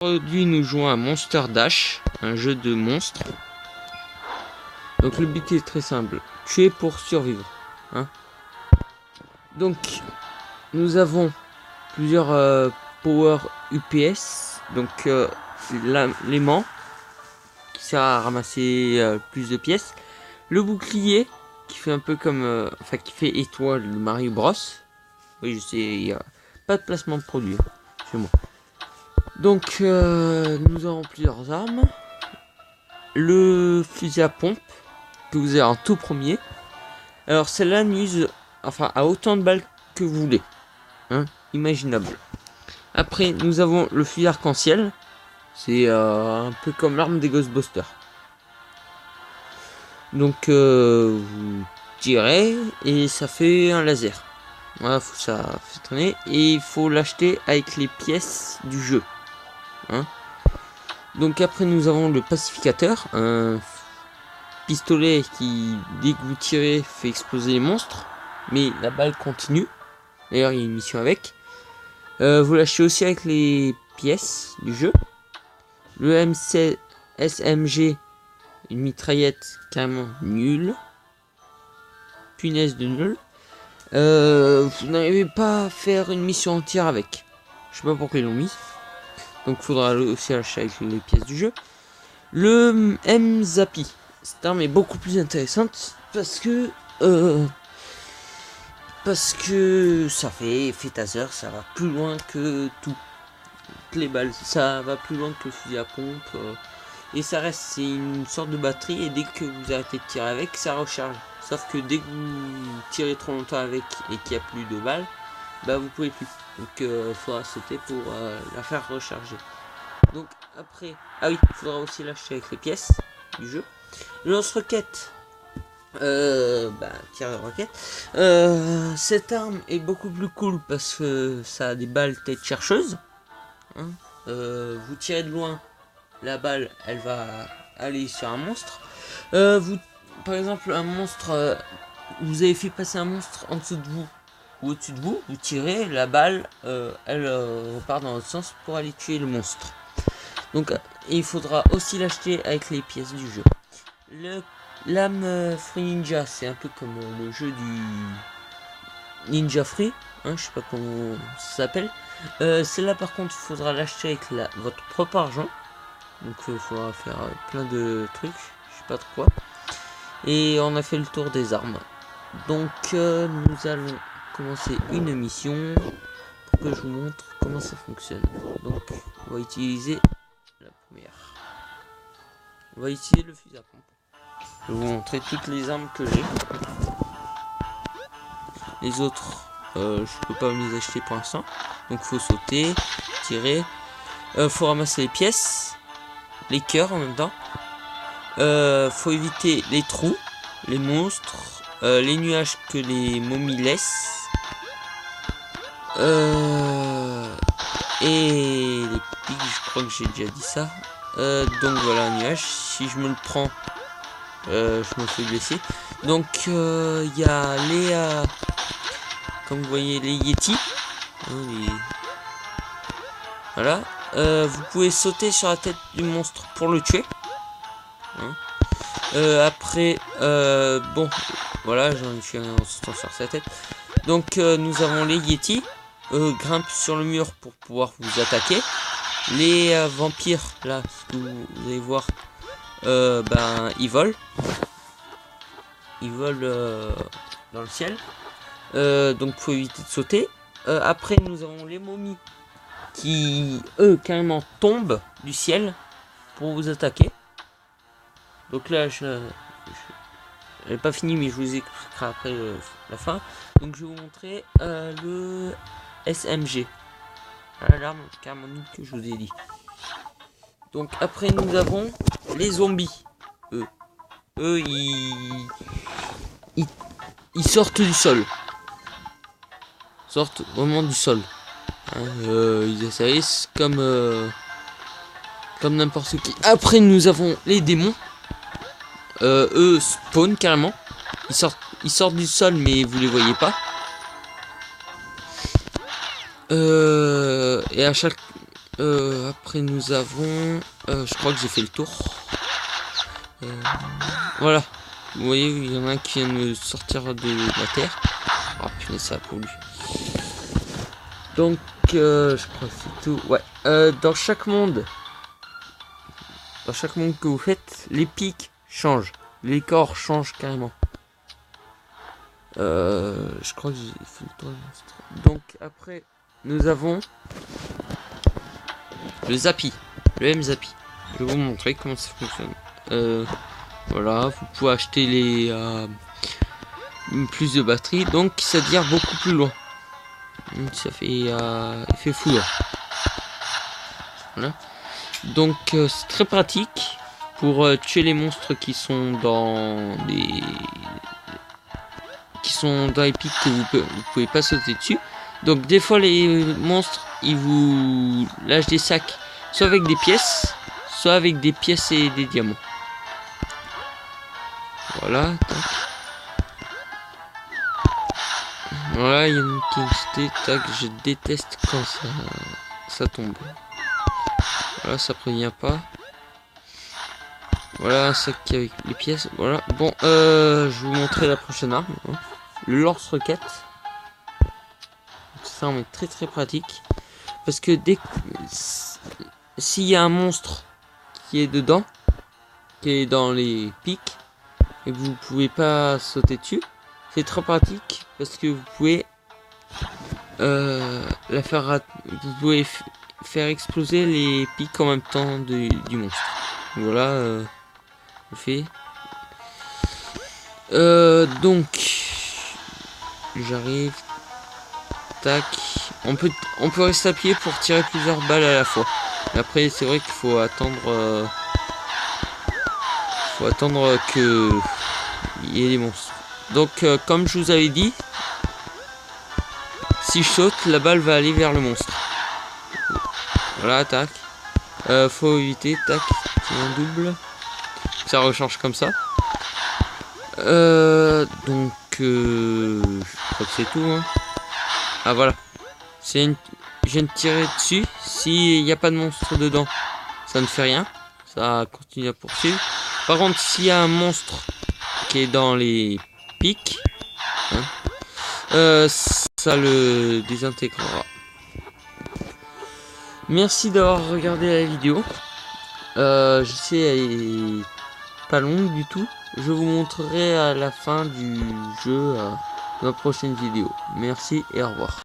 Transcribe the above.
Aujourd'hui, nous jouons à Monster Dash, un jeu de monstres. Donc le but est très simple, tuer pour survivre. Donc nous avons plusieurs power UPS, donc l'aimant qui sert à ramasser plus de pièces. Le bouclier qui fait un peu comme, qui fait étoile de Mario Bros. Oui, je sais, il n'y a pas de placement de produit chez moi. Donc nous avons plusieurs armes. Le fusil à pompe que vous avez en tout premier. Alors celle-là n'use à autant de balles que vous voulez. Imaginable. Après nous avons le fusil arc-en-ciel. C'est un peu comme l'arme des Ghostbusters. Donc vous tirez et ça fait un laser. Voilà, ça fait tourner. Et il faut l'acheter avec les pièces du jeu. Donc après nous avons le pacificateur, un pistolet qui dès que vous tirez fait exploser les monstres, mais la balle continue. D'ailleurs il y a une mission avec. Vous l'achetez aussi avec les pièces du jeu. Le SMG, une mitraillette carrément nulle. Punaise de nul. Vous n'arrivez pas à faire une mission entière avec. Je sais pas pourquoi ils l'ont mis. Donc il faudra aussi acheter avec les pièces du jeu. Le M-Zappy. Cette arme est beaucoup plus intéressante parce que ça fait taser, ça va plus loin que tout. Les balles, ça va plus loin que le fusil à pompe. Et ça reste, c'est une sorte de batterie et dès que vous arrêtez de tirer avec, ça recharge. Sauf que dès que vous tirez trop longtemps avec et qu'il n'y a plus de balles, vous pouvez plus. Donc il faudra sauter pour la faire recharger. Donc après, il faudra aussi l'acheter avec les pièces du jeu. Le lance-roquette, tir de roquette. Cette arme est beaucoup plus cool parce que ça a des balles tête chercheuse. Vous tirez de loin, la balle elle va aller sur un monstre. Par exemple, un monstre, vous avez fait passer un monstre en dessous de vous ou au-dessus de vous, vous tirez, la balle elle repart dans l'autre sens pour aller tuer le monstre. Donc il faudra aussi l'acheter avec les pièces du jeu. Lame Free Ninja, c'est un peu comme le jeu du Ninja Free, je sais pas comment ça s'appelle. Celle-là par contre il faudra l'acheter avec votre propre argent. Donc il faudra faire plein de trucs, je sais pas trop quoi. Et on a fait le tour des armes. Donc nous allons commencer une mission pour que je vous montre comment ça fonctionne. Donc on va utiliser la première. On va utiliser le fusil à pompe. Je vais vous montrer toutes les armes que j'ai. Les autres, je peux pas me les acheter pour l'instant. Donc faut sauter, tirer. Faut ramasser les pièces, les cœurs en même temps. Faut éviter les trous, les monstres, les nuages que les momies laissent. Et les pigs, je crois que j'ai déjà dit ça. Donc voilà, un nuage. Si je me le prends, je me fais blesser. Donc il y a les comme vous voyez les Yeti. Voilà. Vous pouvez sauter sur la tête du monstre pour le tuer. Après bon voilà, j'en suis en sautant sur sa tête. Donc nous avons les Yeti. Grimpent sur le mur pour pouvoir vous attaquer. Les vampires là, ce que vous allez voir, ils volent. Ils volent dans le ciel. Donc faut éviter de sauter. Après nous avons les momies qui eux carrément tombent du ciel pour vous attaquer. Donc là je n'ai pas fini, mais je vous expliquerai après la fin. Donc je vais vous montrer le SMG. Voilà l'arme carrément nulle que je vous ai dit. Donc après nous avons les zombies. Eux ils sortent du sol. Sortent vraiment du sol. Ils essayent comme n'importe qui. Après nous avons les démons. Eux spawn carrément. Ils sortent du sol mais vous les voyez pas. Et à chaque Après nous avons... je crois que j'ai fait le tour. Voilà. Vous voyez, il y en a un qui vient de sortir de la terre. Ah putain, ça pour lui. Donc, je crois que c'est tout. Ouais. Dans chaque monde que vous faites, les pics changent. Les corps changent carrément. Je crois que j'ai fait le tour. Donc après, nous avons le Zappi. Le M-Zappi. Je vais vous montrer comment ça fonctionne. Voilà, vous pouvez acheter les plus de batterie, donc ça tire beaucoup plus loin. Donc ça fait effet foudre. Voilà. Donc c'est très pratique pour tuer les monstres qui sont dans les pics que vous pouvez pas sauter dessus. Donc des fois les monstres ils vous lâchent des sacs, soit avec des pièces, soit avec des pièces et des diamants. Voilà. Tac. Voilà, il y a une quantité. Tac, je déteste quand ça tombe. Voilà, ça prévient pas. Voilà un sac avec les pièces. Voilà. Bon, je vais vous montrer la prochaine arme. Hein. Le lance-roquette. Ça en est très très pratique. Parce que s'il y a un monstre qui est dedans, qui est dans les pics, et que vous pouvez pas sauter dessus, c'est très pratique parce que vous pouvez la faire vous pouvez faire exploser les pics en même temps du monstre. Voilà, je fais. Donc j'arrive. Tac. On peut rester appuyé pour tirer plusieurs balles à la fois. Mais après c'est vrai qu'il faut attendre. Que il y ait des monstres. Donc comme je vous avais dit, si je saute, la balle va aller vers le monstre. Voilà, tac. Faut éviter, tac. C'est un double. Ça recharge comme ça. Donc je crois que c'est tout. Hein. Ah voilà. Je viens de tirer dessus. S'il n'y a pas de monstre dedans, ça ne fait rien. Ça continue à poursuivre. Par contre, s'il y a un monstre qui est dans les pics, hein, ça le désintégrera. Merci d'avoir regardé la vidéo. Je sais, elle est pas longue du tout. Je vous montrerai à la fin du jeu dans ma prochaine vidéo. Merci et au revoir.